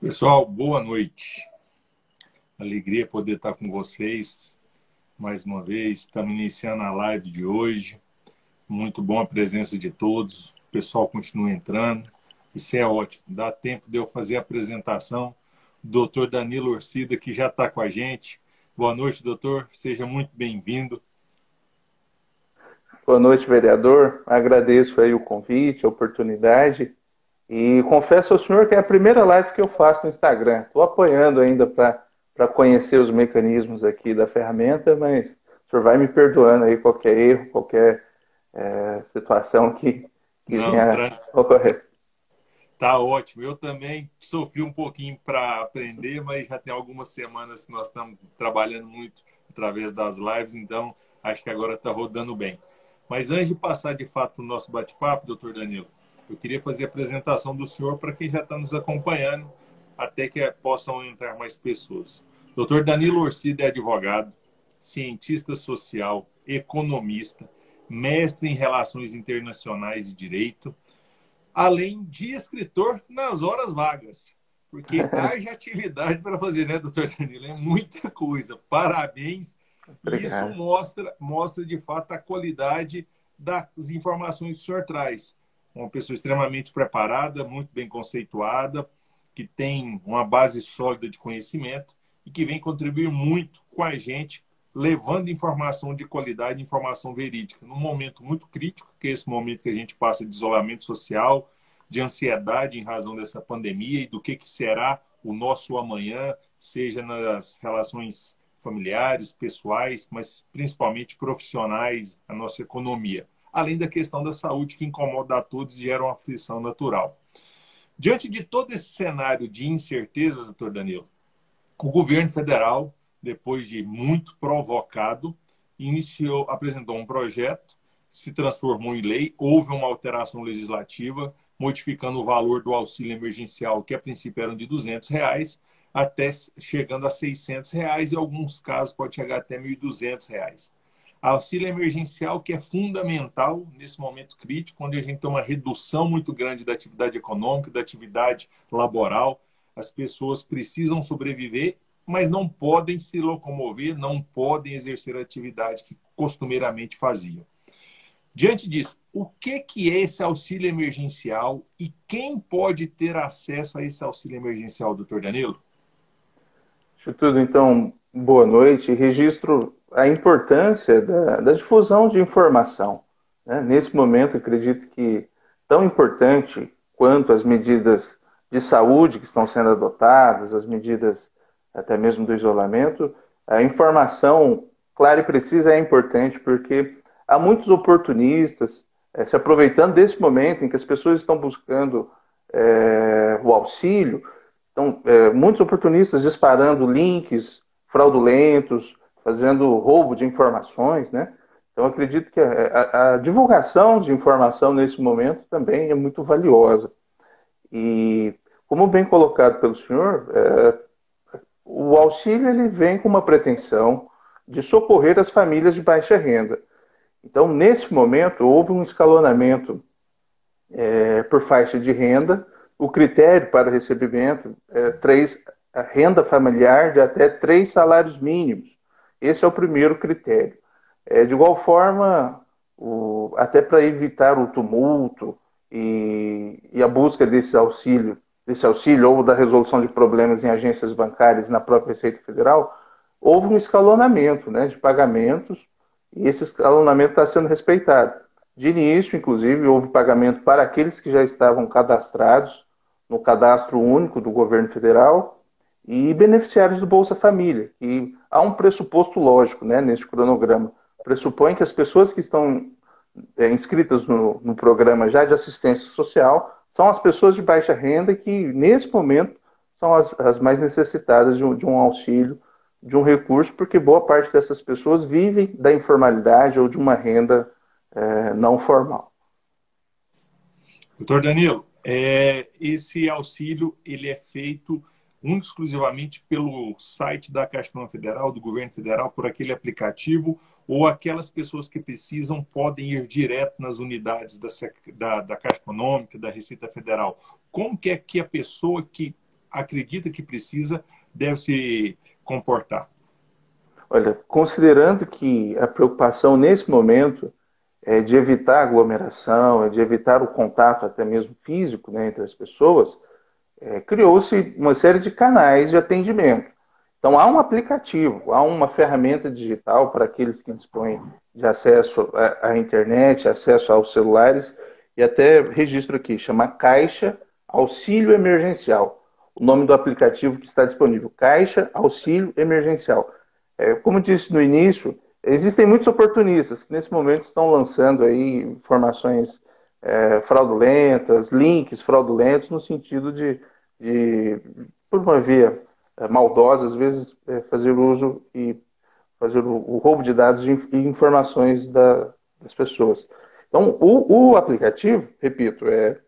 Pessoal, boa noite. Alegria poder estar com vocês mais uma vez. Estamos iniciando a live de hoje. Muito bom a presença de todos. O pessoal continua entrando. Isso é ótimo. Dá tempo de eu fazer a apresentação do Dr. Danilo Orcida, que já está com a gente. Boa noite, doutor. Seja muito bem-vindo. Boa noite, vereador. Agradeço aí o convite, a oportunidade. E confesso ao senhor que é a primeira live que eu faço no Instagram. Estou apoiando ainda para conhecer os mecanismos aqui da ferramenta, mas o senhor vai me perdoando aí qualquer erro, qualquer situação que Não, venha a ocorrer. tá ótimo. Eu também sofri um pouquinho para aprender, mas já tem algumas semanas que nós estamos trabalhando muito através das lives, então acho que agora está rodando bem. Mas antes de passar de fato para o nosso bate-papo, doutor Danilo, eu queria fazer a apresentação do senhor para quem já está nos acompanhando, até que possam entrar mais pessoas. Doutor Danilo Orcida é advogado, cientista social, economista, mestre em relações internacionais e direito, além de escritor nas horas vagas. Porque haja atividade para fazer, né, doutor Danilo? É muita coisa. Parabéns. E isso Obrigado. mostra de fato a qualidade das informações que o senhor traz. Uma pessoa extremamente preparada, muito bem conceituada, que tem uma base sólida de conhecimento e que vem contribuir muito com a gente, levando informação de qualidade, informação verídica, num momento muito crítico, que é esse momento que a gente passa de isolamento social, de ansiedade em razão dessa pandemia e do que será o nosso amanhã, seja nas relações familiares, pessoais, mas principalmente profissionais, a nossa economia. Além da questão da saúde, que incomoda a todos e gera uma aflição natural. Diante de todo esse cenário de incertezas, doutor Danilo, o governo federal, depois de muito provocado, apresentou um projeto, se transformou em lei, houve uma alteração legislativa, modificando o valor do auxílio emergencial, que a princípio eram de R$ 200, até chegando a R$ 600, e em alguns casos pode chegar até R$ 1.200. Auxílio emergencial que é fundamental nesse momento crítico, onde a gente tem uma redução muito grande da atividade econômica, da atividade laboral. As pessoas precisam sobreviver, mas não podem se locomover, não podem exercer a atividade que costumeiramente faziam. Diante disso, o que é esse auxílio emergencial e quem pode ter acesso a esse auxílio emergencial, doutor Danilo? Isso tudo, então, boa noite. Registro a importância da difusão de informação, né? Nesse momento, acredito que tão importante quanto as medidas de saúde que estão sendo adotadas, as medidas até mesmo do isolamento, a informação clara e precisa é importante porque há muitos oportunistas se aproveitando desse momento em que as pessoas estão buscando o auxílio. Então, muitos oportunistas disparando links fraudulentos, fazendo roubo de informações, né? Então, acredito que a divulgação de informação nesse momento também é muito valiosa. E, como bem colocado pelo senhor, o auxílio ele vem com uma pretensão de socorrer as famílias de baixa renda. Então, nesse momento, houve um escalonamento por faixa de renda. O critério para recebimento é a renda familiar de até 3 salários mínimos. Esse é o primeiro critério. De igual forma, até para evitar o tumulto e a busca desse auxílio ou da resolução de problemas em agências bancárias na própria Receita Federal, houve um escalonamento, né, de pagamentos e esse escalonamento está sendo respeitado. De início, inclusive, houve pagamento para aqueles que já estavam cadastrados no cadastro único do governo federal e beneficiários do Bolsa Família. E há um pressuposto lógico, né, nesse cronograma. Pressupõe que as pessoas que estão inscritas no programa já de assistência social são as pessoas de baixa renda que, nesse momento, são as mais necessitadas de um auxílio, de um recurso, porque boa parte dessas pessoas vivem da informalidade ou de uma renda não formal. Doutor Danilo, esse auxílio ele é feito exclusivamente pelo site da Caixa Econômica Federal, do governo federal, por aquele aplicativo, ou aquelas pessoas que precisam podem ir direto nas unidades da Caixa Econômica, da Receita Federal? Como que é que a pessoa que acredita que precisa, deve se comportar? Olha, considerando que a preocupação nesse momento é de evitar aglomeração, é de evitar o contato até mesmo físico, né, entre as pessoas, criou-se uma série de canais de atendimento. Então, há um aplicativo, há uma ferramenta digital para aqueles que dispõem de acesso à internet, acesso aos celulares, e até registro aqui, chama Caixa Auxílio Emergencial. O nome do aplicativo que está disponível, Caixa Auxílio Emergencial. Como disse no início, existem muitos oportunistas que nesse momento estão lançando aí informações fraudulentas, links fraudulentos, no sentido por uma via maldosa, às vezes fazer uso e fazer o roubo de dados e informações das pessoas. Então, o aplicativo, repito, é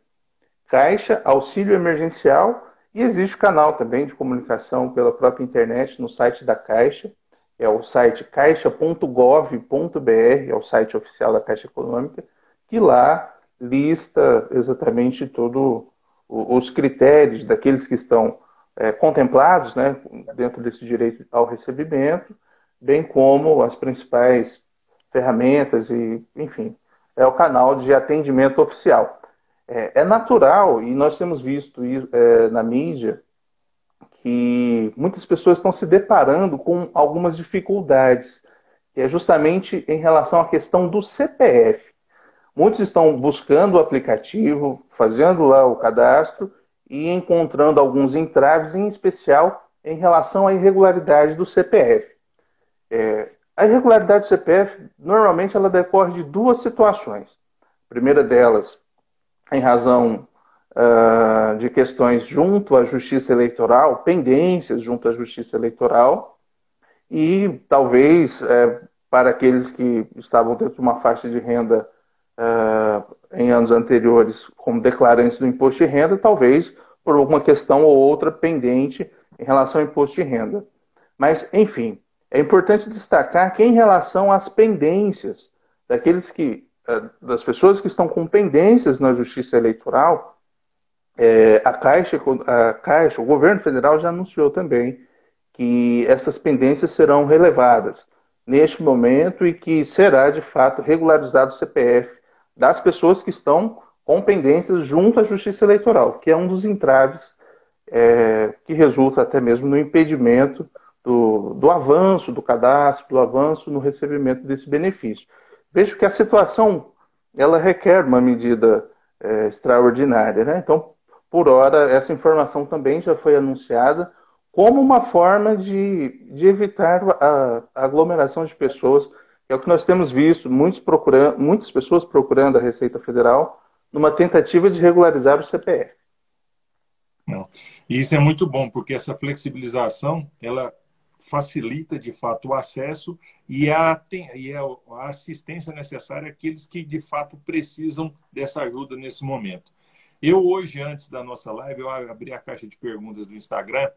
Caixa Auxílio Emergencial, e existe o canal também de comunicação pela própria internet no site da Caixa, é o site caixa.gov.br, é o site oficial da Caixa Econômica, que lá lista exatamente todos os critérios daqueles que estão contemplados, né, dentro desse direito ao recebimento, bem como as principais ferramentas e, enfim, é o canal de atendimento oficial. É natural, e nós temos visto na mídia, que muitas pessoas estão se deparando com algumas dificuldades, que é justamente em relação à questão do CPF. Muitos estão buscando o aplicativo, fazendo lá o cadastro e encontrando alguns entraves, em especial em relação à irregularidade do CPF. A irregularidade do CPF, normalmente, ela decorre de duas situações. A primeira delas, em razão de questões junto à Justiça Eleitoral, pendências junto à Justiça Eleitoral, e talvez para aqueles que estavam dentro de uma faixa de renda em anos anteriores como declarantes do imposto de renda, talvez por alguma questão ou outra pendente em relação ao imposto de renda. Mas, enfim, é importante destacar que em relação às pendências das pessoas que estão com pendências na Justiça Eleitoral, a Caixa, o governo federal já anunciou também que essas pendências serão relevadas neste momento e que será, de fato, regularizado o CPF das pessoas que estão com pendências junto à Justiça Eleitoral, que é um dos entraves que resulta até mesmo no impedimento do avanço do cadastro, do avanço no recebimento desse benefício. Vejo que a situação ela requer uma medida extraordinária, né? Então, por hora, essa informação também já foi anunciada como uma forma de evitar a aglomeração de pessoas, que é o que nós temos visto, muitas pessoas procurando a Receita Federal numa tentativa de regularizar o CPF. Não. E isso é muito bom, porque essa flexibilização, ela facilita, de fato, o acesso e a assistência necessária àqueles que, de fato, precisam dessa ajuda nesse momento. Eu, hoje, antes da nossa live, eu abri a caixa de perguntas do Instagram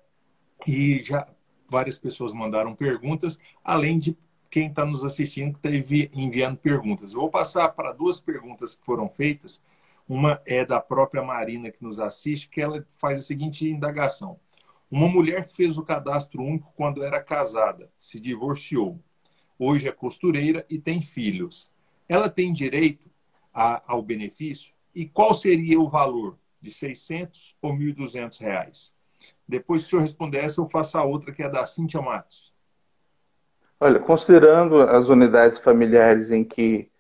e já várias pessoas mandaram perguntas, além de quem está nos assistindo que está enviando perguntas. Eu vou passar para duas perguntas que foram feitas. Uma é da própria Marina, que nos assiste, que ela faz a seguinte indagação. Uma mulher que fez o cadastro único quando era casada, se divorciou, hoje é costureira e tem filhos. Ela tem direito ao benefício? E qual seria o valor? De R$600 ou R$1.200? Depois que o senhor responder essa, eu faço a outra, que é da Cíntia Matos. Olha, considerando as unidades familiares em que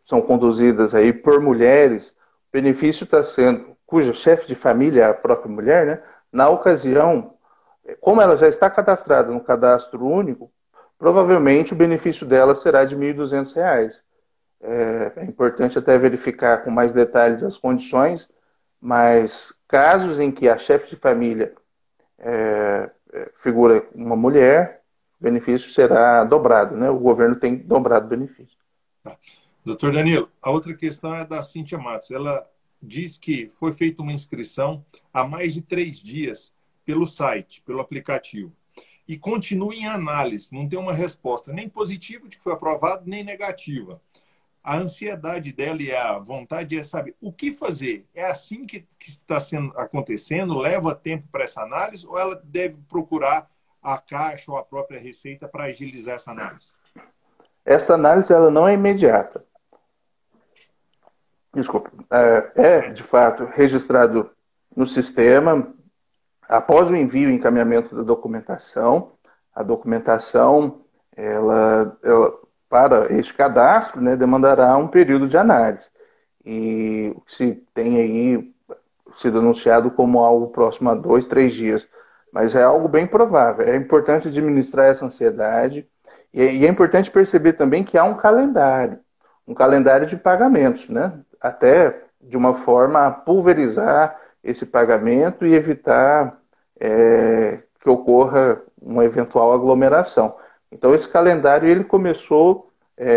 são conduzidas aí por mulheres, o benefício está sendo, cuja chefe de família é a própria mulher, né? Na ocasião, como ela já está cadastrada no cadastro único, provavelmente o benefício dela será de R$1.200. É importante até verificar com mais detalhes as condições, mas casos em que a chefe de família figura uma mulher, o benefício será dobrado, né? O governo tem dobrado o benefício. Tá. Doutor Danilo, a outra questão é da Cíntia Matos. Ela diz que foi feita uma inscrição há mais de 3 dias pelo site, pelo aplicativo, e continua em análise, não tem uma resposta nem positiva de que foi aprovado, nem negativa. a ansiedade dela e a vontade é saber o que fazer. É assim que está acontecendo? Leva tempo para essa análise ou ela deve procurar a Caixa ou a própria Receita para agilizar essa análise? Essa análise ela não é imediata. Desculpa. De fato, registrado no sistema, após o envio e encaminhamento da documentação, a documentação, para este cadastro, né, demandará um período de análise. E se tem aí sido anunciado como algo próximo a 2, 3 dias. Mas é algo bem provável. É importante administrar essa ansiedade. E é importante perceber também que há um calendário de pagamentos, né? Até de uma forma a pulverizar esse pagamento e evitar que ocorra uma eventual aglomeração. Então, esse calendário ele começou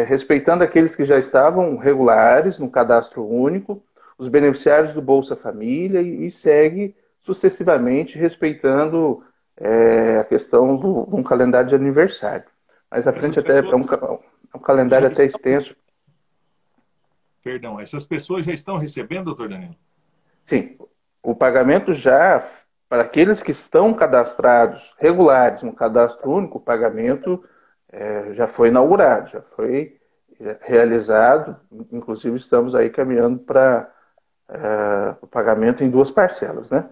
respeitando aqueles que já estavam regulares no cadastro único, os beneficiários do Bolsa Família e segue sucessivamente respeitando a questão de um calendário de aniversário. Mais à frente até é um calendário até extenso. Perdão, essas pessoas já estão recebendo, doutor Danilo? Sim, o pagamento já, para aqueles que estão cadastrados, regulares no cadastro único, o pagamento já foi inaugurado, já foi realizado, inclusive estamos aí caminhando para o pagamento em 2 parcelas, né?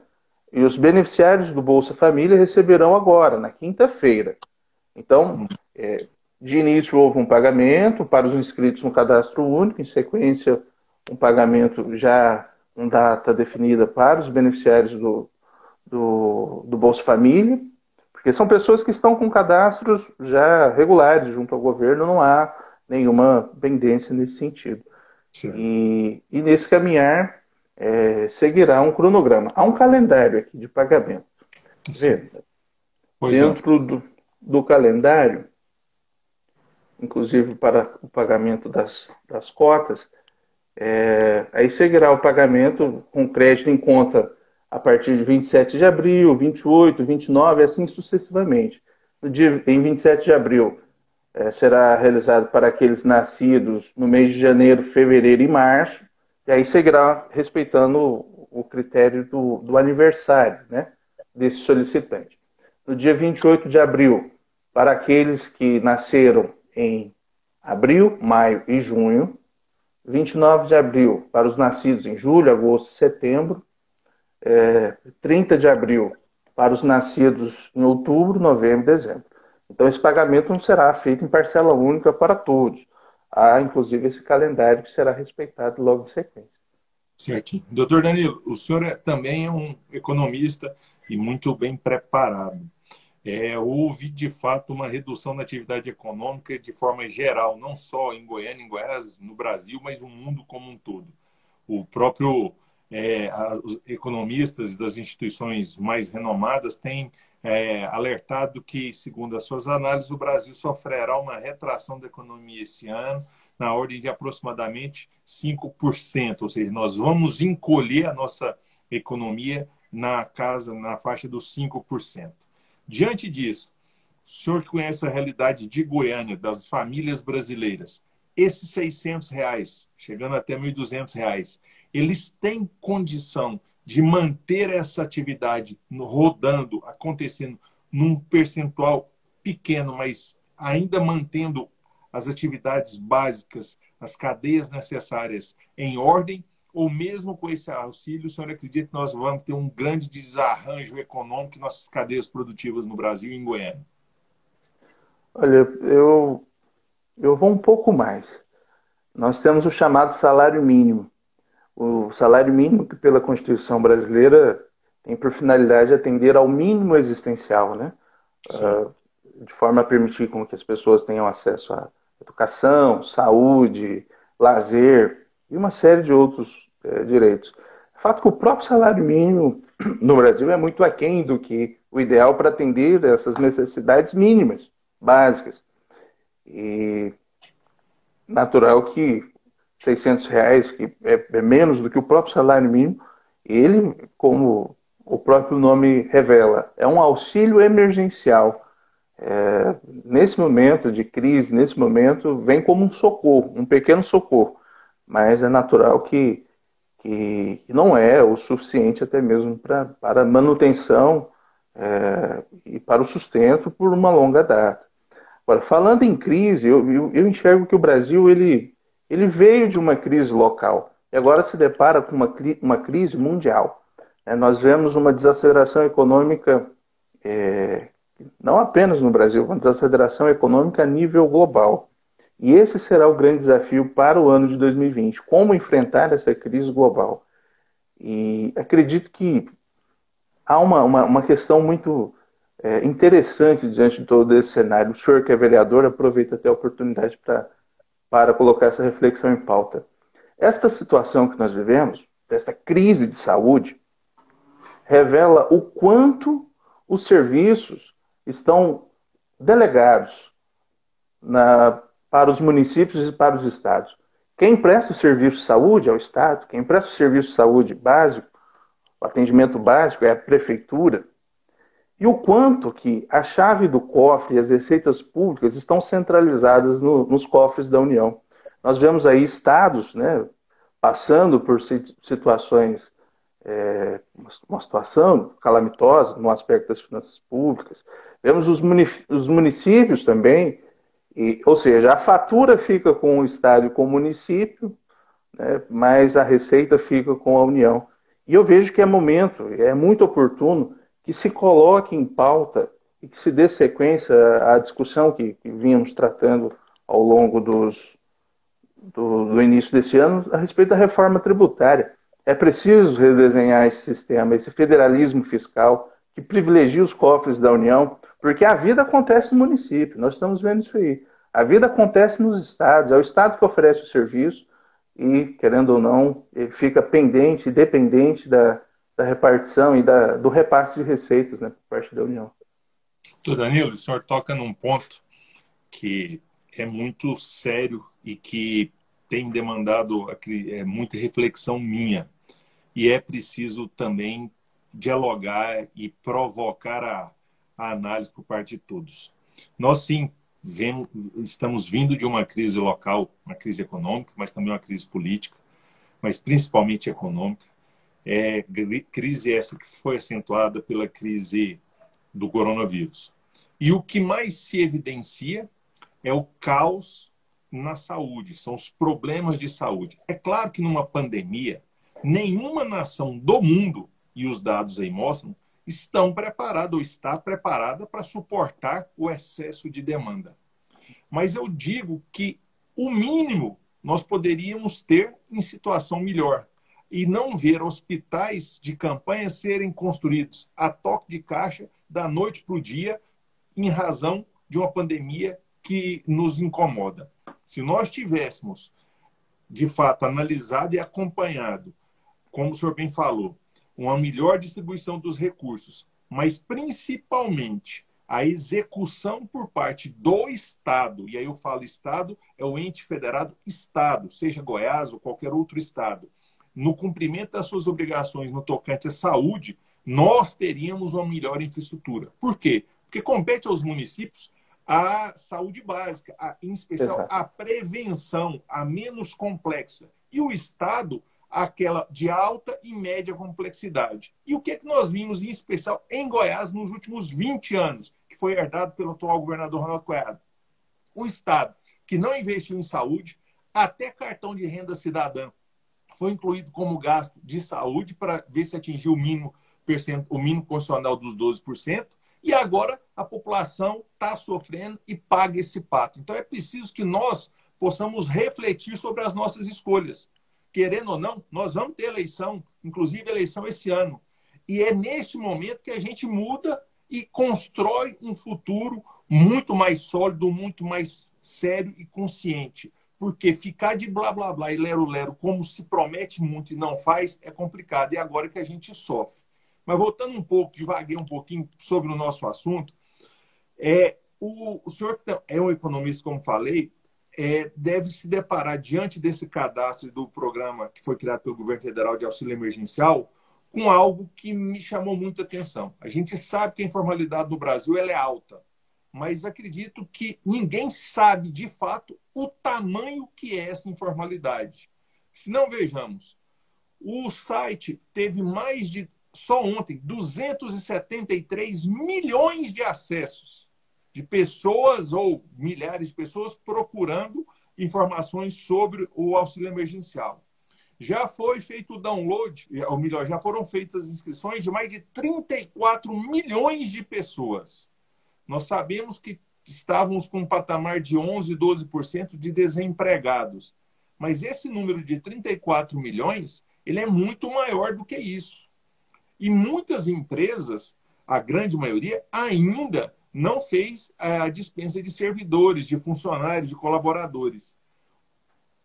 E os beneficiários do Bolsa Família receberão agora, na quinta-feira. Então, de início houve um pagamento para os inscritos no cadastro único, em sequência um pagamento já com data definida para os beneficiários do Bolsa Família, porque são pessoas que estão com cadastros já regulares junto ao governo, não há nenhuma pendência nesse sentido. E nesse caminhar seguirá um cronograma. Há um calendário aqui de pagamento. Dentro do calendário, inclusive para o pagamento das cotas, aí seguirá o pagamento com crédito em conta a partir de 27 de abril, 28, 29, assim sucessivamente. Em 27 de abril, será realizado para aqueles nascidos no mês de janeiro, fevereiro e março, e aí seguirá respeitando o critério do aniversário, né, desse solicitante. No dia 28 de abril, para aqueles que nasceram em abril, maio e junho. 29 de abril, para os nascidos em julho, agosto e setembro. 30 de abril, para os nascidos em outubro, novembro e dezembro. Então, esse pagamento não será feito em parcela única para todos. Há, inclusive, esse calendário que será respeitado logo em sequência. Certinho. Doutor Danilo, o senhor também é um economista e muito bem preparado. Houve, de fato, uma redução na atividade econômica de forma geral, não só em Goiânia, em Goiás, no Brasil, mas no mundo como um todo. O próprio os economistas das instituições mais renomadas têm alertado que, segundo as suas análises, o Brasil sofrerá uma retração da economia esse ano na ordem de aproximadamente 5%, ou seja, nós vamos encolher a nossa economia na faixa dos 5%. Diante disso, o senhor que conhece a realidade de Goiânia, das famílias brasileiras, esses R$600, chegando até R$1.200, eles têm condição de manter essa atividade rodando, acontecendo num percentual pequeno, mas ainda mantendo as atividades básicas, as cadeias necessárias em ordem? Ou mesmo com esse auxílio, o senhor acredita que nós vamos ter um grande desarranjo econômico em nossas cadeias produtivas no Brasil e em Goiânia? Olha, eu vou um pouco mais. Nós temos o chamado salário mínimo. O salário mínimo que pela Constituição brasileira tem por finalidade atender ao mínimo existencial, né? De forma a permitir com que as pessoas tenham acesso à educação, saúde, lazer e uma série de outros direitos. O fato que o próprio salário mínimo no Brasil é muito aquém do que o ideal para atender essas necessidades mínimas, básicas. E natural que R$600, que é menos do que o próprio salário mínimo, ele, como o próprio nome revela, é um auxílio emergencial nesse momento de crise, nesse momento, vem como um socorro, um pequeno socorro. Mas é natural que não é o suficiente até mesmo para a manutenção e para o sustento por uma longa data. Agora, falando em crise, eu enxergo que o Brasil ele veio de uma crise local e agora se depara com uma crise mundial. Nós vemos uma desaceleração econômica, não apenas no Brasil, uma desaceleração econômica a nível global. E esse será o grande desafio para o ano de 2020, como enfrentar essa crise global. E acredito que há uma questão muito interessante diante de todo esse cenário. O senhor, que é vereador, aproveita até a oportunidade para colocar essa reflexão em pauta. Esta situação que nós vivemos, esta crise de saúde, revela o quanto os serviços estão delegados para os municípios e para os estados. Quem presta o serviço de saúde é o Estado, quem presta o serviço de saúde básico, o atendimento básico é a prefeitura. E o quanto que a chave do cofre e as receitas públicas estão centralizadas nos cofres da União. Nós vemos aí estados, né, passando por situações, uma situação calamitosa no aspecto das finanças públicas. Vemos os municípios também, ou seja, a fatura fica com o estado e com o município, né, mas a receita fica com a União. E eu vejo que é muito oportuno que se coloque em pauta e que se dê sequência à discussão que vínhamos tratando ao longo do início desse ano a respeito da reforma tributária. É preciso redesenhar esse sistema, esse federalismo fiscal que privilegia os cofres da União, porque a vida acontece no município, nós estamos vendo isso aí. A vida acontece nos estados, é o estado que oferece o serviço e, querendo ou não, ele fica pendente, dependente da repartição e do repasse de receitas, né, por parte da União. Doutor Danilo, o senhor toca num ponto que é muito sério e que tem demandado muita reflexão minha. E é preciso também dialogar e provocar a análise por parte de todos. Nós, sim, estamos vindo de uma crise local, uma crise econômica, mas também uma crise política, mas principalmente econômica. Crise essa que foi acentuada pela crise do coronavírus. E o que mais se evidencia é o caos na saúde, são os problemas de saúde. É claro que numa pandemia, nenhuma nação do mundo, e os dados aí mostram, estão preparada ou está preparada para suportar o excesso de demanda. Mas eu digo que o mínimo nós poderíamos ter em situação melhor e não ver hospitais de campanha serem construídos a toque de caixa da noite para o dia em razão de uma pandemia que nos incomoda. Se nós tivéssemos, de fato, analisado e acompanhado, como o senhor bem falou, uma melhor distribuição dos recursos, mas principalmente a execução por parte do Estado, e aí eu falo Estado, é o ente federado Estado, seja Goiás ou qualquer outro Estado, no cumprimento das suas obrigações no tocante à saúde, nós teríamos uma melhor infraestrutura. Por quê? Porque compete aos municípios a saúde básica, em especial a prevenção, a menos complexa. E o Estado, aquela de alta e média complexidade. E o que é que nós vimos, em especial em Goiás, nos últimos 20 anos, que foi herdado pelo atual governador Ronaldo Caiado? O Estado que não investiu em saúde, até cartão de renda cidadã foi incluído como gasto de saúde para ver se atingiu o mínimo constitucional dos 12%, e agora a população está sofrendo e paga esse pato. Então é preciso que nós possamos refletir sobre as nossas escolhas. Querendo ou não, nós vamos ter eleição, inclusive eleição esse ano. E é neste momento que a gente muda e constrói um futuro muito mais sólido, muito mais sério e consciente. Porque ficar de blá, blá, blá e lero-lero, como se promete muito e não faz, é complicado. E é agora que a gente sofre. Mas voltando um pouco, devaguei um pouquinho sobre o nosso assunto, o senhor que é um economista, como falei, deve se deparar diante desse cadastro do programa que foi criado pelo governo federal de auxílio emergencial com algo que me chamou muita atenção. A gente sabe que a informalidade no Brasil ela é alta. mas acredito que ninguém sabe, de fato, o tamanho que é essa informalidade. Se não, vejamos, o site teve mais de, só ontem, 273 milhões de acessos de pessoas ou milhares de pessoas procurando informações sobre o auxílio emergencial. Já foi feito o download, ou melhor, já foram feitas inscrições de mais de 34 milhões de pessoas. Nós sabemos que estávamos com um patamar de 11, 12% de desempregados. Mas esse número de 34 milhões, ele é muito maior do que isso. E muitas empresas, a grande maioria, ainda não fez a dispensa de servidores, de funcionários, de colaboradores.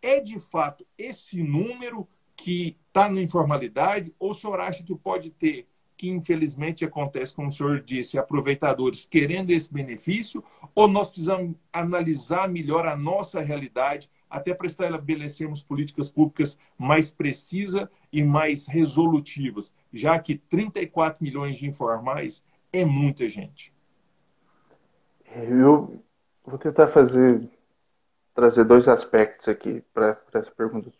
É, de fato, esse número que está na informalidade, ou o senhor acha que pode ter, que infelizmente acontece, como o senhor disse, aproveitadores querendo esse benefício, ou nós precisamos analisar melhor a nossa realidade, até para estabelecermos políticas públicas mais precisas e mais resolutivas, já que 34 milhões de informais é muita gente. Eu vou tentar trazer dois aspectos aqui para essa pergunta.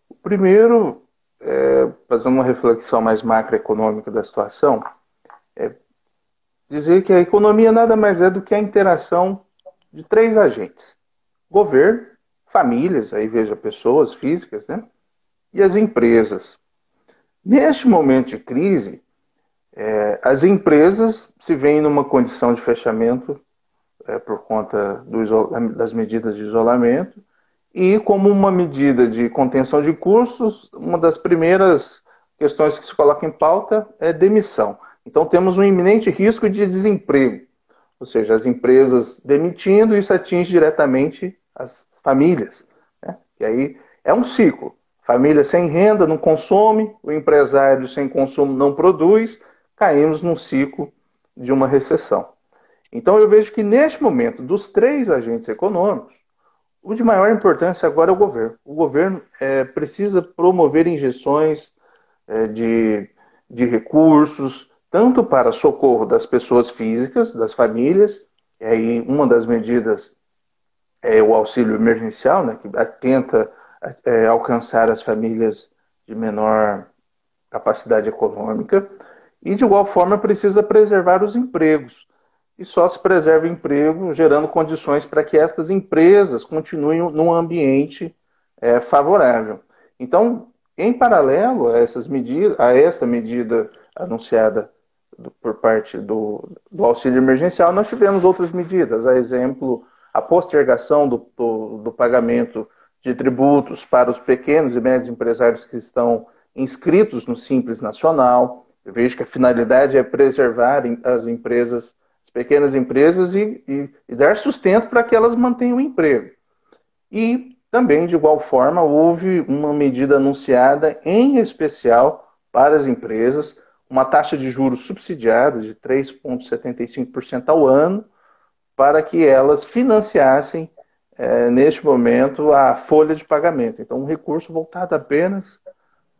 O primeiro, fazendo uma reflexão mais macroeconômica da situação, é dizer que a economia nada mais é do que a interação de três agentes: governo, famílias, aí veja pessoas físicas, né? E as empresas. Neste momento de crise, as empresas se veem numa condição de fechamento por conta das medidas de isolamento, e como uma medida de contenção de custos, uma das primeiras questões que se coloca em pauta é demissão. Então temos um iminente risco de desemprego, ou seja, as empresas demitindo, isso atinge diretamente as famílias, né? E aí é um ciclo. Família sem renda não consome, o empresário sem consumo não produz, caímos num ciclo de uma recessão. Então eu vejo que neste momento, dos três agentes econômicos, o de maior importância agora é o governo. O governo precisa promover injeções de recursos, tanto para socorro das pessoas físicas, das famílias, e aí uma das medidas é o auxílio emergencial, né, que tenta alcançar as famílias de menor capacidade econômica, e de igual forma precisa preservar os empregos. E só se preserva emprego gerando condições para que estas empresas continuem num ambiente favorável. Então, em paralelo a esta medida anunciada por parte do auxílio emergencial, nós tivemos outras medidas, a exemplo, a postergação do pagamento de tributos para os pequenos e médios empresários que estão inscritos no Simples Nacional. Eu vejo que a finalidade é preservar as empresas, as pequenas empresas, e dar sustento para que elas mantenham o emprego. E também, de igual forma, houve uma medida anunciada em especial para as empresas, uma taxa de juros subsidiada de 3,75% ao ano, para que elas financiassem, neste momento, a folha de pagamento. Então, um recurso voltado apenas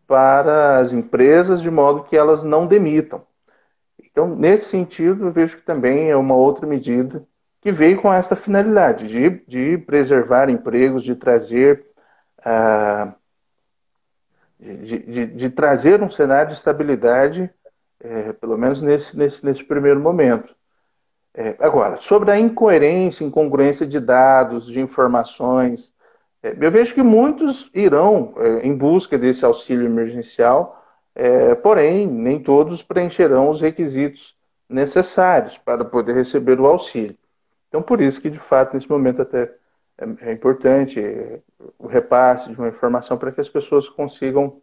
para as empresas, de modo que elas não demitam. Então, nesse sentido, eu vejo que também é uma outra medida que veio com esta finalidade de preservar empregos, de trazer trazer um cenário de estabilidade, pelo menos nesse primeiro momento. Agora, sobre a incoerência, incongruência de dados, de informações, eu vejo que muitos irão em busca desse auxílio emergencial, porém, nem todos preencherão os requisitos necessários para poder receber o auxílio. Então, por isso que, de fato, nesse momento até é importante o repasse de uma informação para que as pessoas consigam,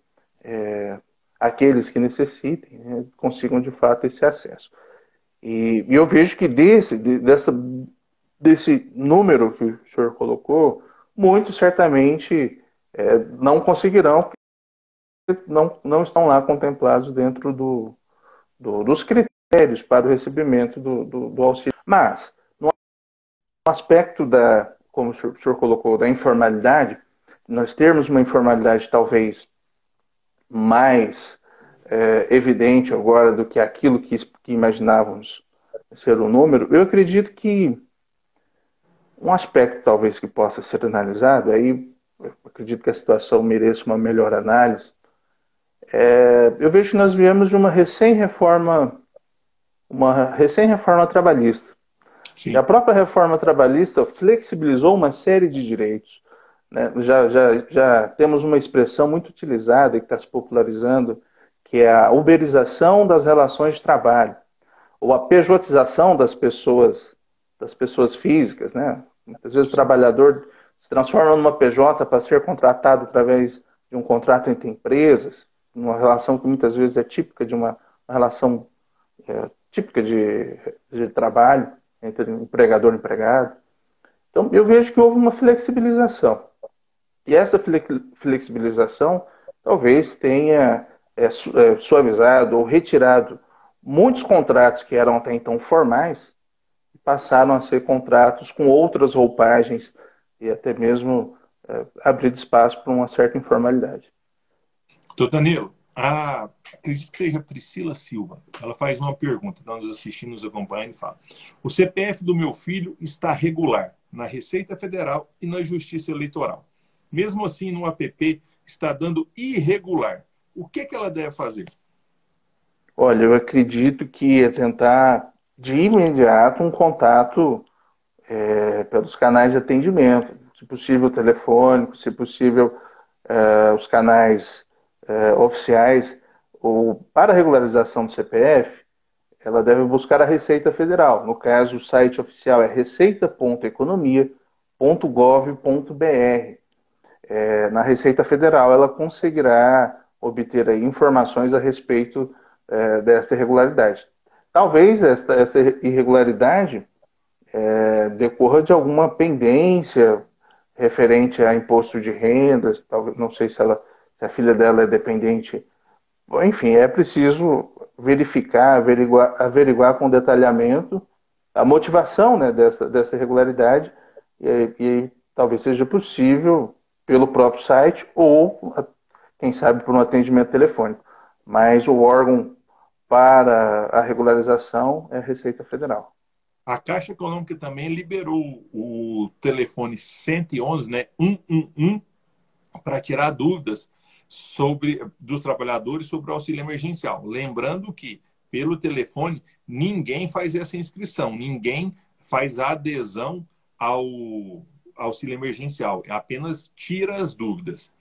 aqueles que necessitem, né, consigam, de fato, esse acesso. E eu vejo que desse número que o senhor colocou, muitos certamente não conseguirão, porque não estão lá contemplados dentro dos critérios para o recebimento do auxílio. Mas, no aspecto como o senhor colocou, da informalidade, nós termos uma informalidade talvez mais evidente agora do que aquilo que imaginávamos ser um número, eu acredito que um aspecto talvez que possa ser analisado, aí eu acredito que a situação mereça uma melhor análise. Eu vejo que nós viemos de uma recém-reforma trabalhista. E a Sim. própria reforma trabalhista flexibilizou uma série de direitos, né? Já temos uma expressão muito utilizada e que está se popularizando, que é a uberização das relações de trabalho, ou a pejotização das pessoas físicas, né? Muitas vezes o Sim. trabalhador se transforma numa PJ para ser contratado através de um contrato entre empresas, uma relação que muitas vezes é típica de uma relação típica de trabalho entre empregador e empregado. Então, eu vejo que houve uma flexibilização. E essa flexibilização talvez tenha suavizado ou retirado muitos contratos que eram até então formais e passaram a ser contratos com outras roupagens e até mesmo abrir espaço para uma certa informalidade. Doutor Danilo, acredito que seja Priscila Silva. Ela faz uma pergunta, está nos assistindo, nos acompanhando e fala: o CPF do meu filho está regular na Receita Federal e na Justiça Eleitoral. Mesmo assim, no app está dando irregular. O que ela deve fazer? Olha, eu acredito que é tentar de imediato um contato pelos canais de atendimento, se possível telefônico, se possível os canais oficiais, ou para a regularização do CPF, ela deve buscar a Receita Federal. No caso, o site oficial é receita.economia.gov.br. Na Receita Federal, ela conseguirá obter aí informações a respeito desta irregularidade. Talvez esta irregularidade decorra de alguma pendência referente a imposto de rendas, talvez, não sei se a filha dela é dependente. Bom, enfim, é preciso verificar, averiguar com detalhamento a motivação, né, dessa irregularidade e talvez seja possível pelo próprio site ou, quem sabe, por um atendimento telefônico. Mas o órgão para a regularização é a Receita Federal. A Caixa Econômica também liberou o telefone 111, né, 111, para tirar dúvidas dos trabalhadores sobre o auxílio emergencial. Lembrando que, pelo telefone, ninguém faz essa inscrição, ninguém faz a adesão ao auxílio emergencial, apenas tira as dúvidas.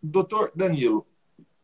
Doutor Danilo,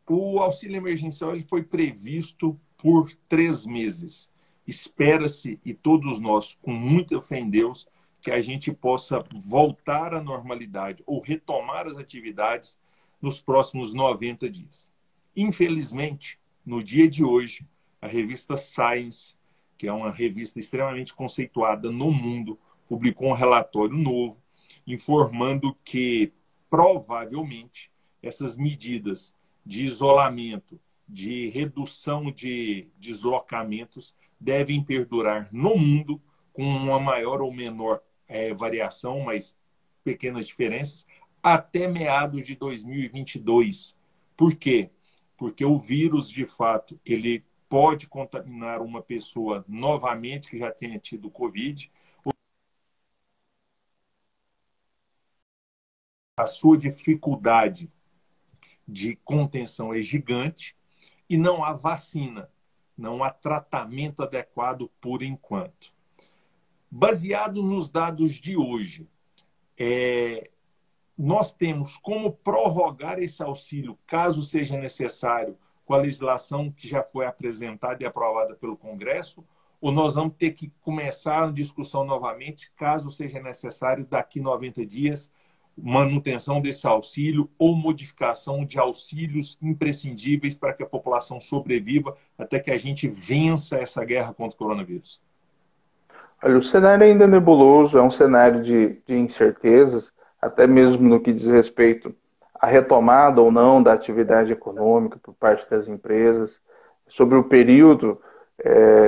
o auxílio emergencial ele foi previsto por 3 meses. Espera-se, e todos nós, com muita fé em Deus, que a gente possa voltar à normalidade ou retomar as atividades nos próximos 90 dias. Infelizmente, no dia de hoje, a revista Science, que é uma revista extremamente conceituada no mundo, publicou um relatório novo informando que, provavelmente, essas medidas de isolamento, de redução de deslocamentos, devem perdurar no mundo com uma maior ou menor variação, mas pequenas diferenças, até meados de 2022. Por quê? Porque o vírus, de fato, ele pode contaminar uma pessoa novamente que já tenha tido Covid. A sua dificuldade de contenção é gigante e não há vacina, não há tratamento adequado por enquanto. Baseado nos dados de hoje, nós temos como prorrogar esse auxílio, caso seja necessário, com a legislação que já foi apresentada e aprovada pelo Congresso, ou nós vamos ter que começar a discussão novamente, caso seja necessário, daqui 90 dias, manutenção desse auxílio ou modificação de auxílios imprescindíveis para que a população sobreviva até que a gente vença essa guerra contra o coronavírus? Olha, o cenário ainda é nebuloso, é um cenário de incertezas, até mesmo no que diz respeito à retomada ou não da atividade econômica por parte das empresas, sobre o período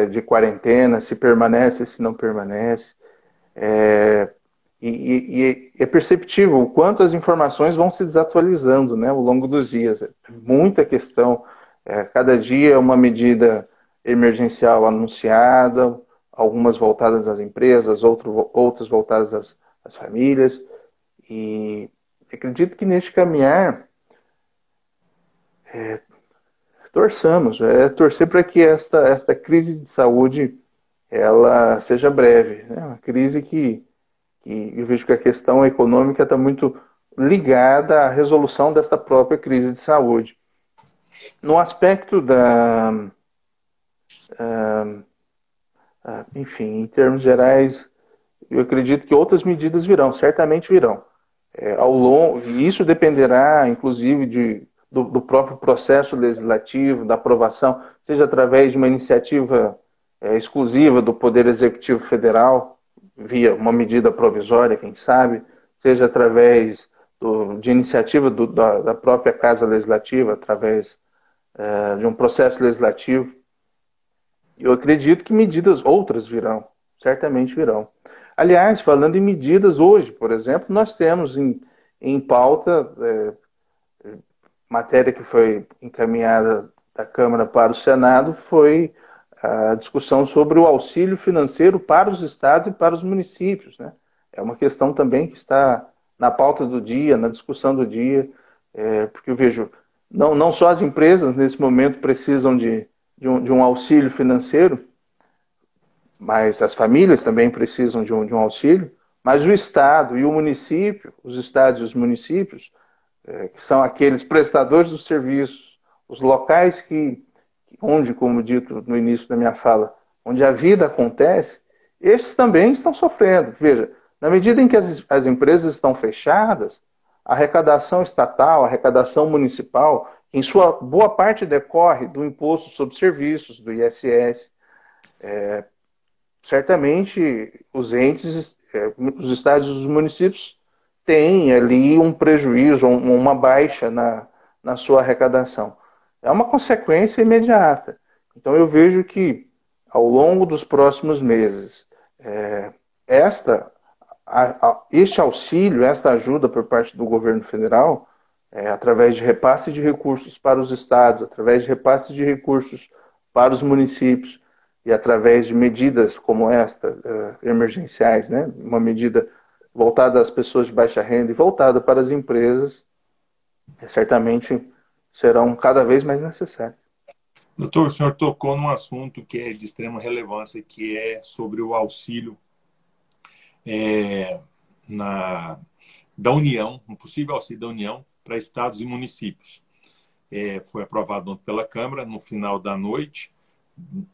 de quarentena, se permanece, se não permanece. E é perceptível o quanto as informações vão se desatualizando, né, ao longo dos dias. Muita questão, cada dia é uma medida emergencial anunciada, algumas voltadas às empresas, outras voltadas às famílias. E acredito que neste caminhar, torçamos, torcer para que esta crise de saúde ela seja breve. Né? Uma crise que eu vejo que a questão econômica está muito ligada à resolução desta própria crise de saúde. No aspecto enfim, em termos gerais, eu acredito que outras medidas virão, certamente virão. E isso dependerá, inclusive, do próprio processo legislativo, da aprovação, seja através de uma iniciativa exclusiva do Poder Executivo Federal, via uma medida provisória, quem sabe, seja através de iniciativa da própria Casa Legislativa, através de um processo legislativo. Eu acredito que medidas outras virão, certamente virão. Aliás, falando em medidas, hoje, por exemplo, nós temos em pauta matéria que foi encaminhada da Câmara para o Senado, foi a discussão sobre o auxílio financeiro para os estados e para os municípios. Né? É uma questão também que está na pauta do dia, na discussão do dia, porque eu vejo, não só as empresas nesse momento precisam de um auxílio financeiro, mas as famílias também precisam de um auxílio, mas o Estado e o município, os estados e os municípios, que são aqueles prestadores dos serviços, os locais onde, como dito no início da minha fala, onde a vida acontece, estes também estão sofrendo. Veja, na medida em que as empresas estão fechadas, a arrecadação estatal, a arrecadação municipal, em sua boa parte decorre do imposto sobre serviços, do ISS, certamente os entes, os estados e os municípios têm ali um prejuízo, uma baixa na sua arrecadação. É uma consequência imediata. Então eu vejo que ao longo dos próximos meses, este auxílio, esta ajuda por parte do governo federal, através de repasse de recursos para os estados, através de repasse de recursos para os municípios, e através de medidas como esta, emergenciais, né? Uma medida voltada às pessoas de baixa renda e voltada para as empresas, certamente serão cada vez mais necessárias. Doutor, o senhor tocou num assunto que é de extrema relevância, que é sobre o auxílio da União, um possível auxílio da União para estados e municípios. Foi aprovado pela Câmara no final da noite,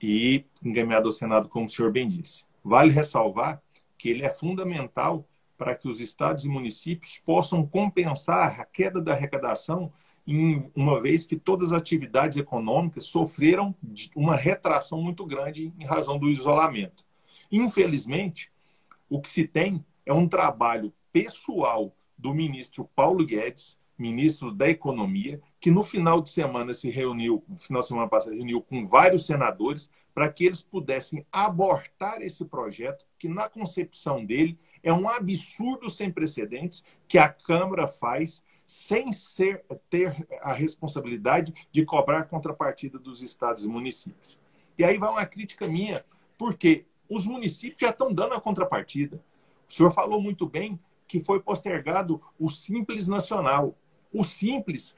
e encaminhado ao Senado, como o senhor bem disse. Vale ressalvar que ele é fundamental para que os estados e municípios possam compensar a queda da arrecadação, uma vez que todas as atividades econômicas sofreram uma retração muito grande em razão do isolamento. Infelizmente, o que se tem é um trabalho pessoal do ministro Paulo Guedes, ministro da Economia, que no final de semana no final de semana passado, reuniu com vários senadores para que eles pudessem abortar esse projeto, que na concepção dele é um absurdo sem precedentes que a Câmara faz sem ter a responsabilidade de cobrar contrapartida dos estados e municípios. E aí vai uma crítica minha, porque os municípios já estão dando a contrapartida. O senhor falou muito bem que foi postergado o Simples Nacional. O Simples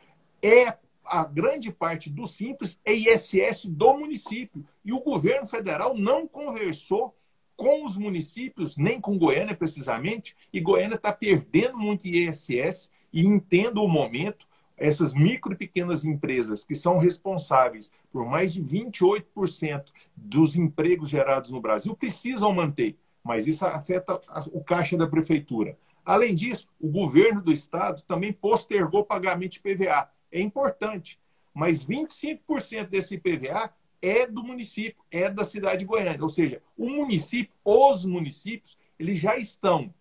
a grande parte do Simples é ISS do município. E o governo federal não conversou com os municípios, nem com Goiânia precisamente, e Goiânia está perdendo muito ISS, e entendo o momento, essas micro e pequenas empresas que são responsáveis por mais de 28% dos empregos gerados no Brasil precisam manter, mas isso afeta o caixa da prefeitura. Além disso, o governo do estado também postergou o pagamento de PVA. É importante, mas 25% desse PVA é do município, é da cidade de Goiânia. Ou seja, os municípios, eles já estão,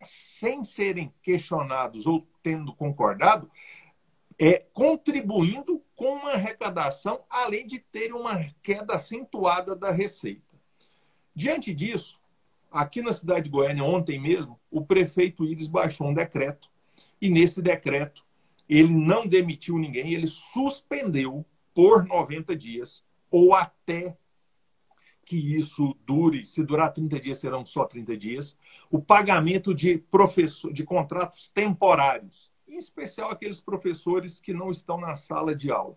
sem serem questionados ou tendo concordado, contribuindo com uma arrecadação, além de ter uma queda acentuada da receita. Diante disso, aqui na cidade de Goiânia, ontem mesmo, o prefeito Íris baixou um decreto. E nesse decreto, ele não demitiu ninguém, ele suspendeu por 90 dias ou até que isso dure. Se durar 30 dias, serão só 30 dias. O pagamento de contratos temporários, em especial aqueles professores que não estão na sala de aula.